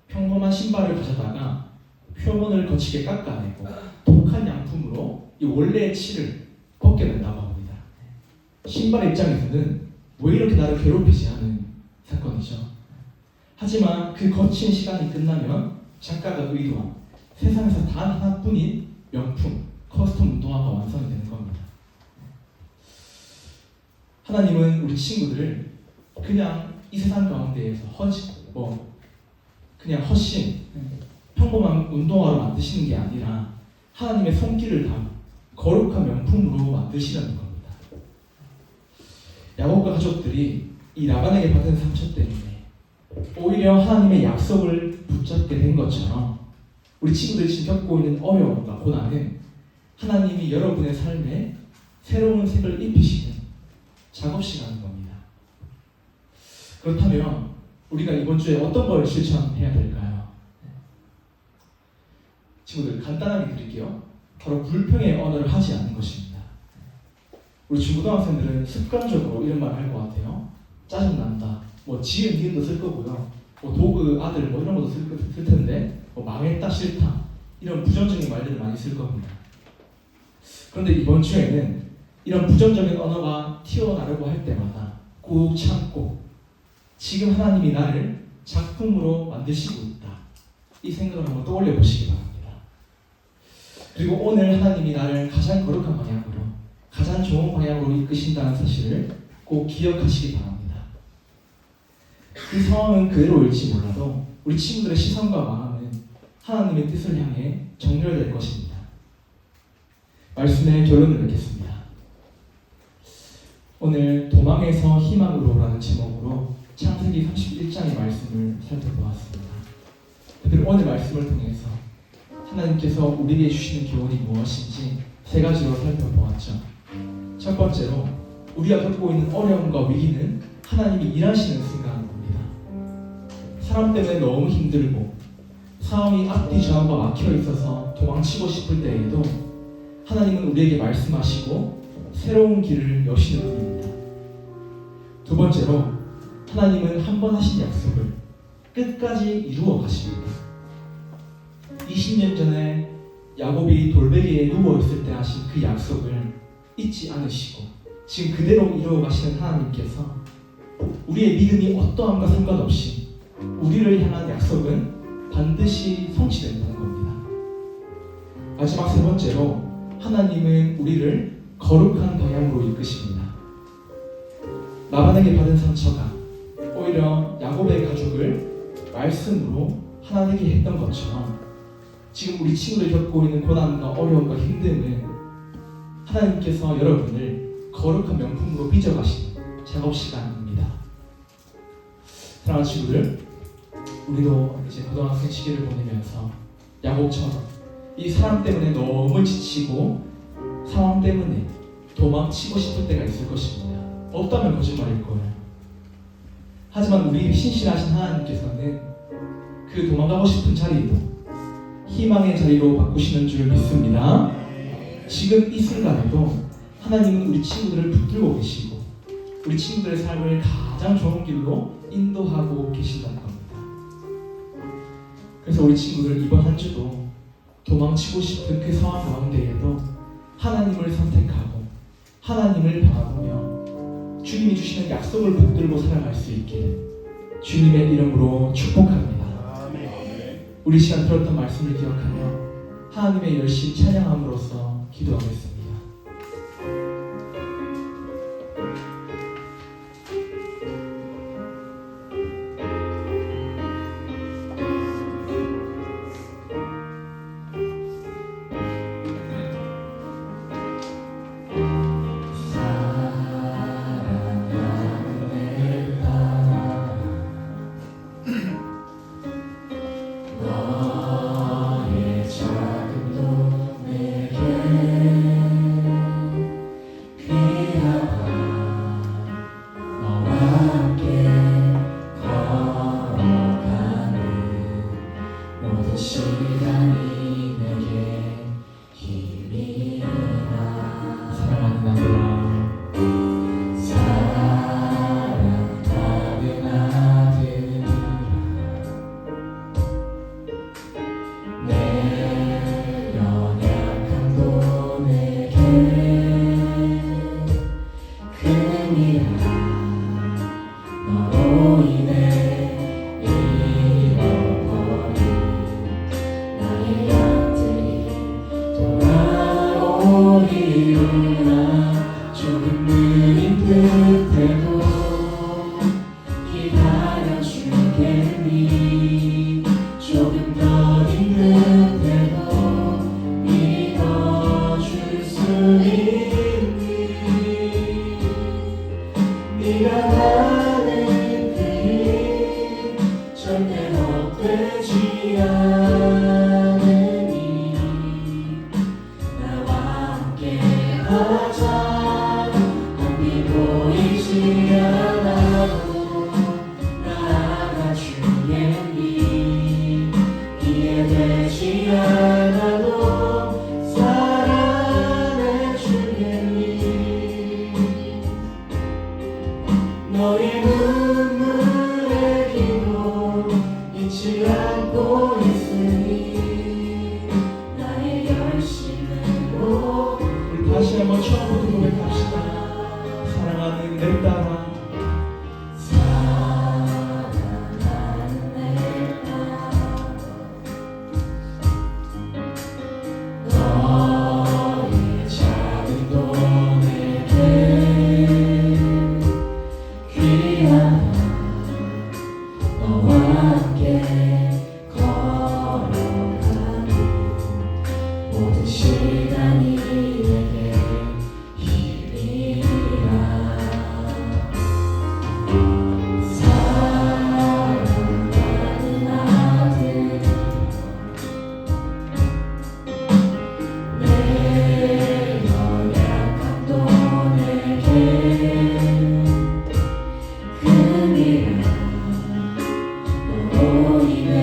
평범한 신발을 가져다가 표면을 거치게 깎아내고 독한 양품으로 이 원래의 칠을 벗겨낸다고 합니다. 신발의 입장에서는 왜 이렇게 나를 괴롭히지 하는 사건이죠. 하지만 그 거친 시간이 끝나면 작가가 의도한 세상에서 단 하나뿐인 명품 커스텀 운동화가 완성이 되는 겁니다. 하나님은 우리 친구들을 그냥 이 세상 가운데에서 그냥 헛신 평범한 운동화로 만드시는 게 아니라 하나님의 손길을 담은 거룩한 명품으로 만드시려는 겁니다. 야곱과 가족들이 이 라반에게 받은 상처 때문에 오히려 하나님의 약속을 붙잡게 된 것처럼 우리 친구들이 지금 겪고 있는 어려움과 고난은 하나님이 여러분의 삶에 새로운 색을 입히시는 작업 시간인 겁니다. 그렇다면 우리가 이번 주에 어떤 걸 실천해야 될까요? 친구들 간단하게 드릴게요. 바로 불평의 언어를 하지 않는 것입니다. 우리 중고등학생들은 습관적으로 이런 말을 할 것 같아요. 짜증난다. 지은 니은도 쓸 거고요. 도그 아들 이런 것도 쓸 텐데 망했다 싫다 이런 부정적인 말들을 많이 쓸 겁니다. 그런데 이번 주에는 이런 부정적인 언어가 튀어나오려고 할 때마다 꾹 참고 지금 하나님이 나를 작품으로 만드시고 있다. 이 생각을 한번 떠올려 보시기 바랍니다. 그리고 오늘 하나님이 나를 가장 거룩한 방향으로 가장 좋은 방향으로 이끄신다는 사실을 꼭 기억하시기 바랍니다. 그 상황은 그대로일지 몰라도 우리 친구들의 시선과 마음은 하나님의 뜻을 향해 정렬될 것입니다. 말씀의 결론을 맺겠습니다. 오늘 도망에서 희망으로라는 제목으로 창세기 31장의 말씀을 살펴보았습니다. 특별히 오늘 말씀을 통해서 하나님께서 우리에게 주시는 교훈이 무엇인지 세 가지로 살펴보았죠. 첫 번째로 우리가 겪고 있는 어려움과 위기는 하나님이 일하시는 순간입니다. 사람 때문에 너무 힘들고 상황이 앞뒤 좌우가 막혀 있어서 도망치고 싶을 때에도 하나님은 우리에게 말씀하시고 새로운 길을 여시는 분입니다. 두 번째로 하나님은 한 번 하신 약속을 끝까지 이루어 가십니다. 20년 전에 야곱이 돌베개에 누워있을 때 하신 그 약속을 잊지 않으시고 지금 그대로 이루어 가시는 하나님께서 우리의 믿음이 어떠함과 상관없이 우리를 향한 약속은 반드시 성취된다는 겁니다. 마지막 세 번째로 하나님은 우리를 거룩한 방향으로 이끄십니다. 라반에게 받은 상처가 오히려 야곱의 가족을 말씀으로 하나되게 했던 것처럼 지금 우리 친구들이 겪고 있는 고난과 어려움과 힘듦은 하나님께서 여러분을 거룩한 명품으로 빚어가시는 작업 시간입니다. 사랑하는 친구들, 우리도 이제 고등학생 시기를 보내면서 야곱처럼 이 사람 때문에 너무 지치고 상황 때문에 도망치고 싶을 때가 있을 것입니다. 없다면 거짓말일 거예요. 하지만 우리 신실하신 하나님께서는 그 도망가고 싶은 자리도 희망의 자리로 바꾸시는 줄 믿습니다. 지금 이 순간에도 하나님은 우리 친구들을 붙들고 계시고 우리 친구들의 삶을 가장 좋은 길로 인도하고 계신다는 겁니다. 그래서 우리 친구들 이번 한 주도 도망치고 싶은 그 상황 가운데에도 하나님을 선택하고 하나님을 바라보며 주님 주님이 주시는 약속을 붙들고 살아갈 수 있기를 주님의 이름으로 축복합니다. 아멘. 우리 시간 들었던 말씀을 기억하며 하나님의 열심 찬양함으로써 기도하겠습니다. 너의 작은 내게 귀하다. 너와 함께 걸어가는 모든 시간이 내게 힘이라. 사랑하는 아들아, 사랑하는 아들아, 내 연약함도 내게 큰일이라. 너로 인해 잃어버린 나의 양들이 돌아오리라. 조금 느린 듯해도 기다려주겠니. 조금 더 힘든데도 믿어줄 수 있니. 네가 가는 그 길 절대 헛되지 않으니. 나와 함께 하자. 앞이 보이지 않아도 나아가주겠니. 이해되지 않아도 사랑해주겠니. 너의 눈물의 기도 잊지 않고 있으니. 나의 열심으로 우리 다시 한번 처음부터 고백합시다. 사랑하는 내 딸아, 사랑하는 내 딸. 너의 작은 도 내게 귀하다. 너와 함께 걸어가는 모든 시간이 내게 힘이라. 사랑하는 아들, 내 연약함도 내게 큰일이라. 너로 인해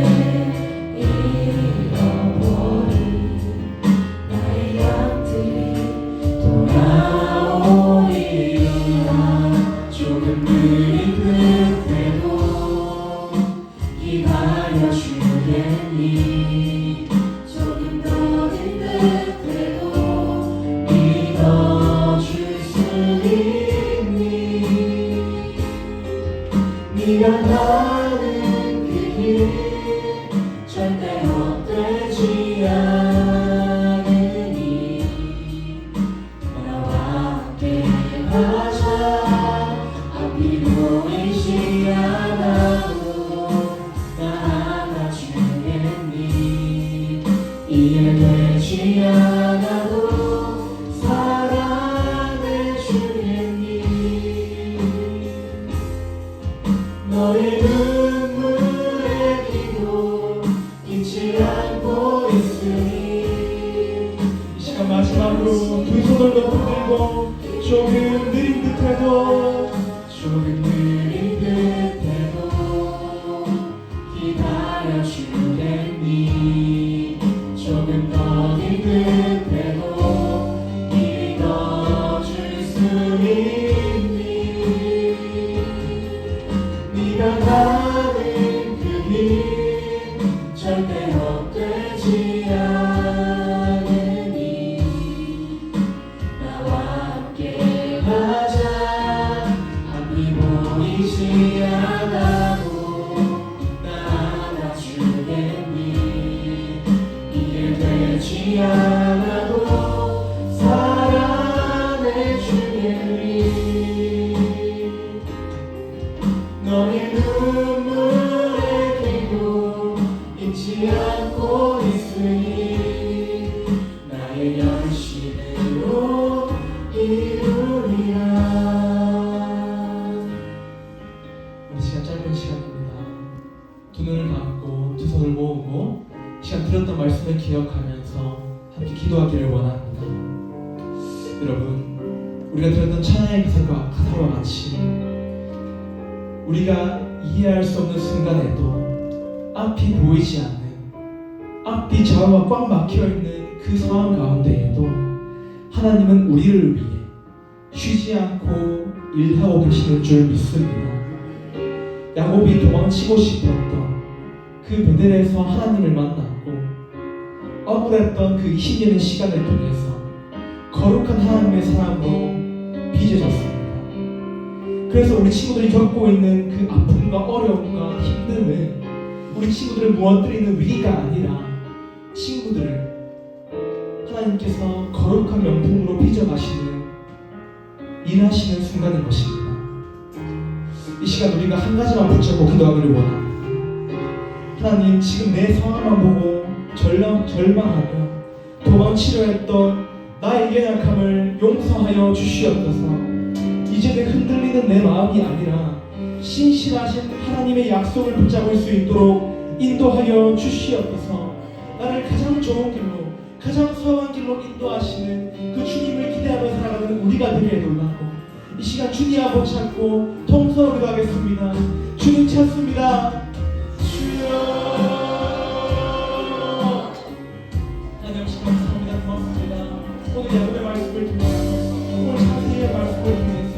잃어버린 나의 양들이 돌아오리라. 조금 느린 듯해도 기다려주겠니. 조금 더 힘든데도 믿어줄 수 있니. 네가 가는 그 길 절대 헛되지 않으니. 나와 함께 하자. 앞이 보이지 않아도 나아가주겠니. 이해되지 않아도 사랑해주겠니. 너의 눈물의 기도 잊지 않고 있으니. 이 시간 마지막으로 두 손을 높들고 조금 느린 듯해도 조금 느린 듯해도 기다려주겠니. 조금 더 힘든데도 믿어줄 수 있니. 네가 가는 그 길 절대 헛되지 않으니. 나와 함께 하자. 가사와 같이 우리가 이해할 수 없는 순간에도 앞이 보이지 않는, 앞이 좌우가 꽉 막혀있는 그 상황 가운데에도 하나님은 우리를 위해 쉬지 않고 일하고 계시는 줄 믿습니다. 야곱이 도망치고 싶었던 그 베델에서 하나님을 만났고 억울했던 그 20년의 시간을 통해서 거룩한 하나님의 사랑으로 빚어졌습니다. 그래서 우리 친구들이 겪고 있는 그 아픔과 어려움과 힘듦을 우리 친구들을 무너뜨리는 위기가 아니라 친구들을 하나님께서 거룩한 명품으로 빚어가시는 일하시는 순간인 것입니다. 이 시간 우리가 한 가지만 붙잡고 기도하기를 원합니다. 하나님, 지금 내 상황만 보고 절망하며 도망치려 했던 나의 연약함을 용서하여 주시옵소서. 이제는 흔들리는 내 마음이 아니라 신실하신 하나님의 약속을 붙잡을 수 있도록 인도하여 주시옵소서. 나를 가장 좋은 길로, 가장 선한 길로 인도하시는 그 주님을 기대하며 살아가는 우리가 되게 해달라고 이 시간 주님 앞을 찾고 통성으로 기도하겠습니다. 주님 찾습니다. 주여. 하나님 감사합니다. 고맙습니다. 오늘 야곱의 말씀을 통해서, 오늘 자세의 말씀을 통해서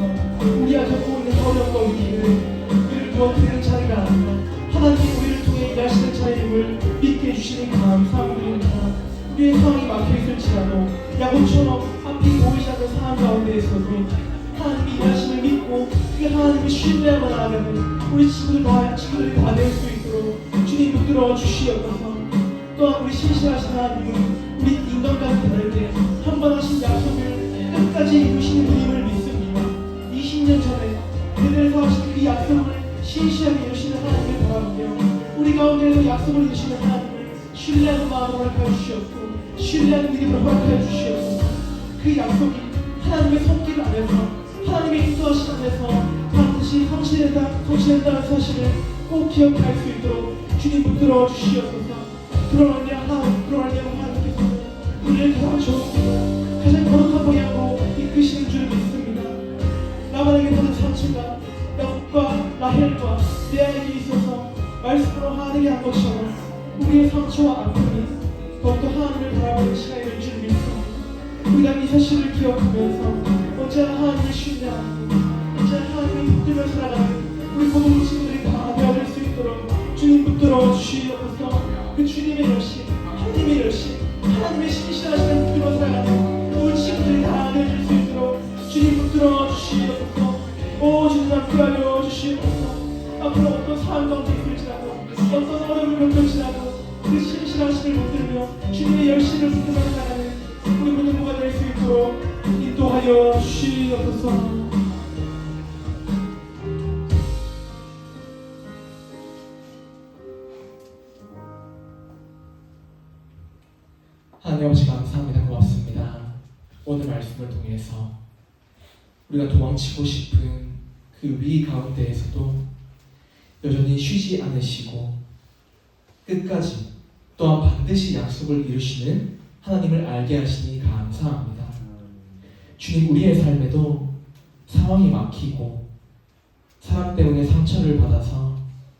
우리가 겪고 있는 어려움과 위기를 우리를 도와드리는 자리가 아니라 하나님이 우리를 통해 일하시는 자임을 믿게 해주시니 감사합니다. 우리의 상황이 막혀있을지라도 야곱처럼 앞이 보이지 않는 상황 가운데에서도 하나님이 일하심을 믿고 그 하나님을 신뢰하며 나아가는 우리 친구들이 다 될 수 있도록 주님 붙들어 주시옵소서. 또한 우리 신실하신 하나님은 우리 인간과 다를 때 한 번 하신 약속을 끝까지 이루시는 분임을 믿습니다. 20년 전에 그들에서 하신 그 약속을 신실하게 이루시는 하나님을 바라보며 우리 가운데에도 약속을 이루시는 하나님을 신뢰하는 마음으로 허락하여 주시옵고 신뢰하는 믿음으로 허락하여 주시옵소서. 그 약속이 하나님의 손길 안에서 하나님의 인도하심 안에서 반드시 성실했다는 사실을 꼭 기억할 수 있도록 주님 붙들어 주시옵소서. 그런 하나님께서는 우리를 가장 좋은 가장 거룩한 방향으로 이끄시는 줄 믿습니다. 라반에게 받은 상처가 야곱과 라헬과 레아에게 있어서 말씀으로 하나님이 한 것처럼 우리의 상처와 아픔이 더욱더 하나님을 바라보는 시간이 될 줄 믿습니다. 우리가 이 사실을 기억하면서 언제나 하나님을 신뢰하고 언제나 하나님을 붙들며 살아가는 우리 모든 친구들이 다 되어질 수 있도록 주님 붙들어 주시옵소서. 그 주님의 열심, 하나님의 열심, 하나님의 신실하심을 붙들어 살아가는 우리 친구들이 다 되어질 수 있도록 주님 붙들어 주시옵소서. 오 주님 앞에 하여 주시옵소서. 앞으로 어떤 상황 가운데 있을지라도 어떤 어려움을 겪을지라도 그 신실하심을 붙들며 주님의 열심을 붙들며 살아가는 우리 모든 모가 될 수 있도록 인도하여 주시옵소서. 하나님 아버지 감사합니다. 고맙습니다. 오늘 말씀을 통해서 우리가 도망치고 싶은 그 위기 가운데에서도 여전히 쉬지 않으시고 끝까지 또한 반드시 약속을 이루시는 하나님을 알게 하시니 감사합니다. 주님, 우리의 삶에도 상황이 막히고 사람 때문에 상처를 받아서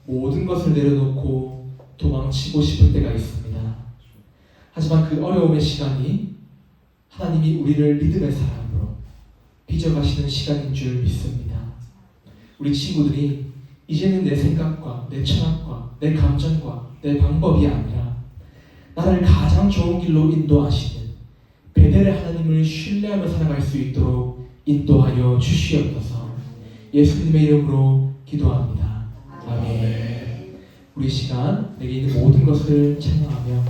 모든 것을 내려놓고 도망치고 싶을 때가 있습니다. 하지만 그 어려움의 시간이 하나님이 우리를 믿음의 사람으로 빚어가시는 시간인 줄 믿습니다. 우리 친구들이 이제는 내 생각과 내 철학과 내 감정과 내 방법이 아니라 나를 가장 좋은 길로 인도하시는 베델의 하나님을 신뢰하며 살아갈 수 있도록 인도하여 주시옵소서. 예수님의 이름으로 기도합니다. 아멘. 우리 시간 내게 있는 모든 것을 찬양하며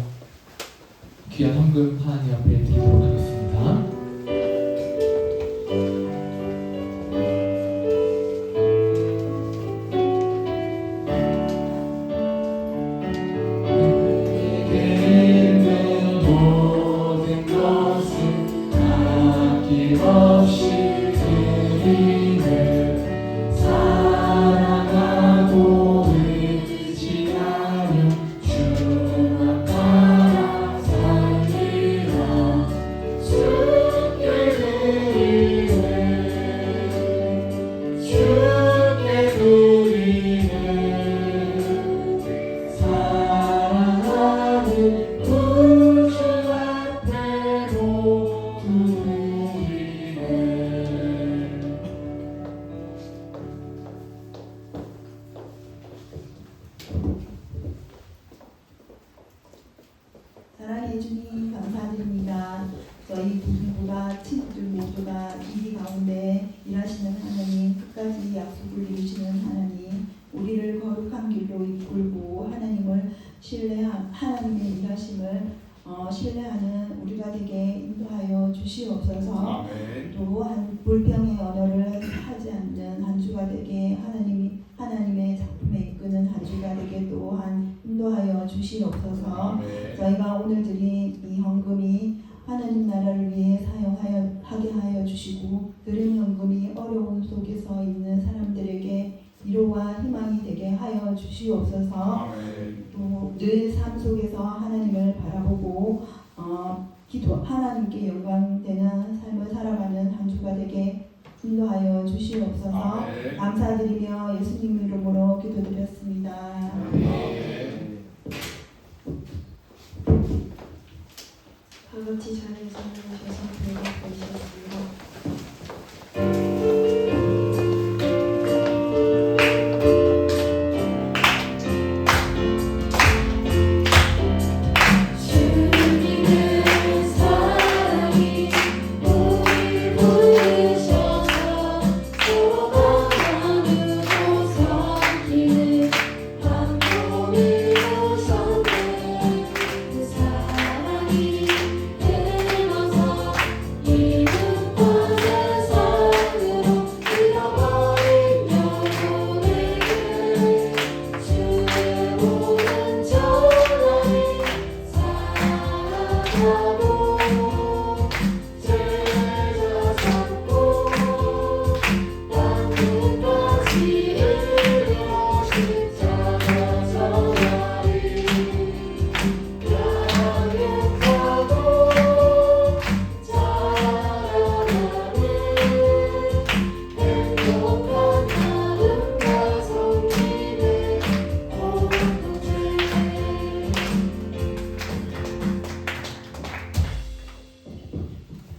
귀한 헌금 하나님 앞에 드리도록 하겠습니다. 주 약속을 이루시는 하나님, 우리를 거룩한 길로 이끌고 하나님의 일하심을 신뢰하는 우리가 되게 인도하여 주시옵소서. 아멘. 또한 불평의 언어를 하지 않는 한 주가 되게 하나님의 작품에 이끄는 한 주가 되게 또한 인도하여 주시옵소서. 아멘. 저희가 오늘 드린 이 헌금이 하나님 나라를 위해 사용하게 하여 주시고, 드린 헌금이 어려운 속에서 있는 사람들에게 위로와 희망이 되게 하여 주시옵소서. 아멘. 또 늘 삶 속에서 하나님을 바라보고 하나님께 영광되는 삶을 살아가는 한 주가 되게 인도하여 주시옵소서. 아멘. 감사드리며 예수님 이름으로 기도드렸습니다. 아멘. 다 같이 자리에서 일어나셔서 기도해 주시겠습니다.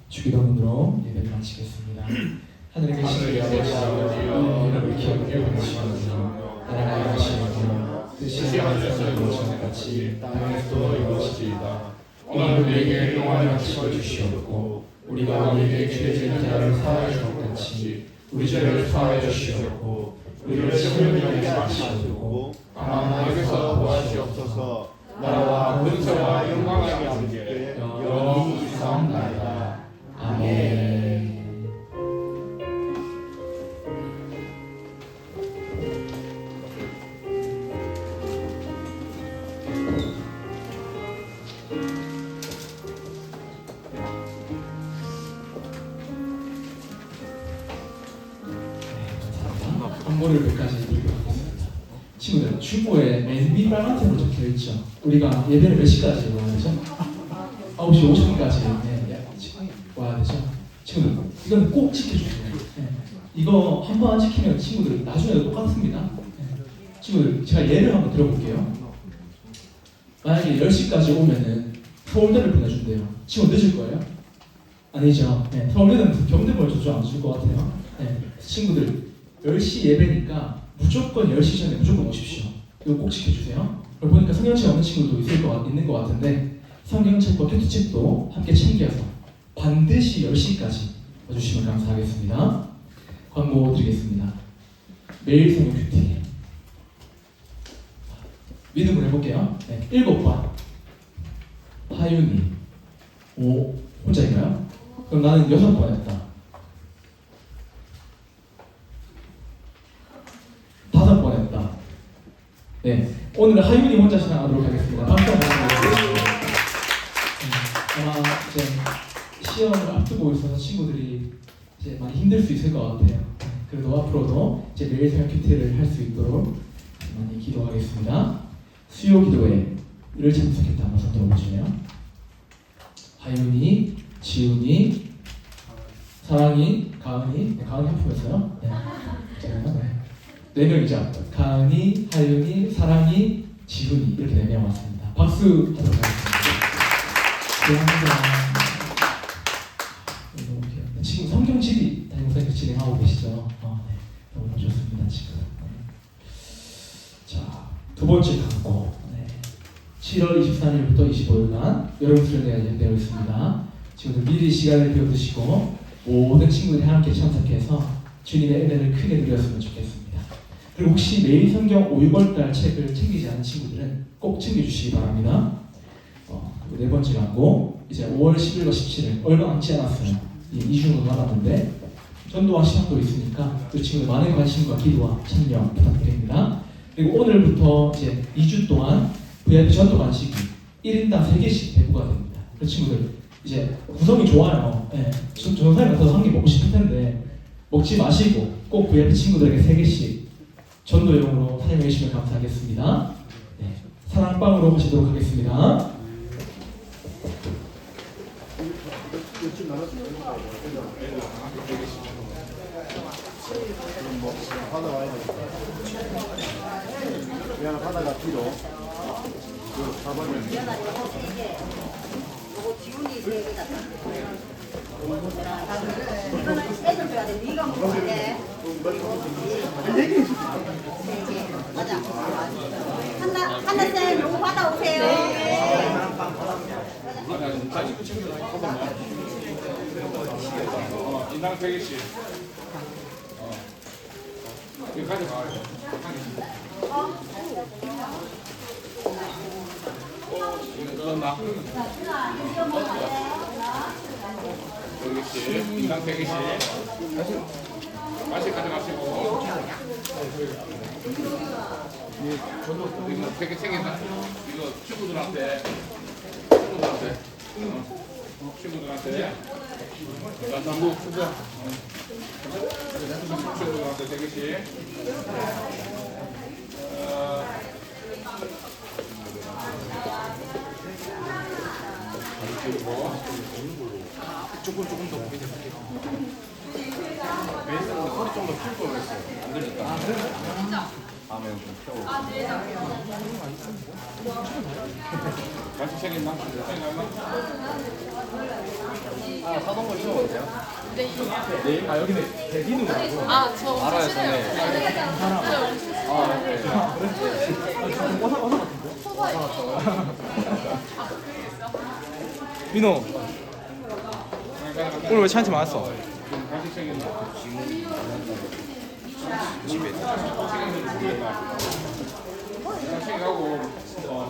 주기도문으로 예배를 마치겠습니다. 하늘에 계신 우리 아버지여, 이름을 기억하여 주시옵소서. 나라가 임하시옵소서. 뜻이 하늘에서 이루어지는 같이 땅에서도 이루어지이다. 오늘 우리에게 용함을 마치고 주시옵고, 우리가 우리에게 죄진 자를 사하여 줄 것 같이 우리 죄를 사하여 주시옵고, 우리를 시험에 들게 하지 마시옵고, 다만 악에서 구하시옵소서. 나라와 근세와 영광이 아버지께 영원히 이사옵나이다. 아멘. 한번을 몇 가지 드리겠습니다. 친구들, 주보에 맨 밑빨간색으로 적혀있죠. 우리가 예배를 몇 시까지 와야 되죠? 9시 50분까지 와야 되죠. 친구들, 이건 꼭 지켜주세요. 네. 이거 한 번 안 지키면 친구들 나중에도 똑같습니다. 네. 친구들, 제가 예를 한번 들어볼게요. 만약에 10시까지 오면은 서울대를 보내준대요. 친구 늦을 거예요? 아니죠. 네. 서울대는 경대벌 조정 안 줄 것 같아요. 네. 친구들, 10시 예배니까 무조건 10시 전에 무조건 오십시오. 이거 꼭 지켜주세요. 그리고 보니까 성경책 없는 친구도 있는 것 같은데, 성경책과 큐티책도 함께 챙겨서 반드시 10시까지 와주시면 감사하겠습니다. 광고 드리겠습니다. 매일 성경 큐티 믿음으로 해볼게요. 네, 7번 하윤이 혼자인가요? 그럼 나는 6번 했다. 5번 했다. 네, 오늘은 하윤이 혼자 진행하도록 하겠습니다. 박수 한번 부탁드립니다. 아마 이제 시험을 앞두고 있어서 친구들이 이제 많이 힘들 수 있을 것 같아요. 그래도 앞으로도 이제 매일 생활 큐티를 할 수 있도록 많이 기도하겠습니다. 수요 기도회를 참석했다 한번 손 들어보시네요. 하윤이, 지훈이, 사랑이, 가은이, 가은이 하품했어요. 네. 네 명이죠. 가은이, 하윤이, 사랑이, 지훈이 이렇게 4명 왔습니다. 박수 하도록 하겠습니다. 네, 지금 성경집이 담임목사님 진행하고 계시죠? 네. 너무 좋습니다. 지금. 자, 두 번째 광고. 7월 23일부터 25일간 여러분 수련회가 예정되어 있습니다. 지금도 미리 시간을 비워두시고 모든 친구들이 함께 참석해서 주님의 은혜를 크게 누렸으면 좋겠습니다. 그리고 혹시 매일 성경 5, 6월달 책을 챙기지 않은 친구들은 꼭 챙겨주시기 바랍니다. 그리고 네 번째 광고, 이제 5월 10일과 17일 얼마 남지 않았어요. 2주 정도 남았는데 전도와 시간도 있으니까 그 친구들 많은 관심과 기도와 참여 부탁드립니다. 그리고 오늘부터 이제 2주 동안 VIP 전도 간식이 1인당 3개씩 배부가 됩니다. 그 친구들 이제 구성이 좋아요. 네. 전도사님 같아서 한 개 먹고 싶을 텐데 먹지 마시고 꼭 VIP 친구들에게 3개씩 전도용으로 사용해 주시면 감사하겠습니다. 네. 사랑방으로 하시도록 하겠습니다. 하나 와야 되니까. 그냥 하나가 필요. 그 가방에 요거 지훈이 3개다. 이거는 애들 줘야 돼. 네가 먹어야 돼. 3개. 맞아. 하나씩 요거 받아오세요. 인당 3개씩. 이거 가져가요. 이거 나. 3개씩. 인당 3개씩. 맛이 가져가시고. 이거 3개 챙긴다. 이거 친구들한테. 나 전부 친구들한테 3개씩. 그리고 조금 더 보게 될게요. 베이스는 소리 좀 더 키울 걸 그랬어요. 안 들리니까. 아, 그래요? 다음에 좀 켜고. 같이 챙겼나? 아, 사던 거 있어도 돼요? 네. 아, 여기는 대기누라고. 아, 저 알아요, 싫어요. 저는. 아, 네. 민호 오늘 왜 차한테 많았어? 같이 챙겼나? 집에. 챙겨가고, 챙겨가고.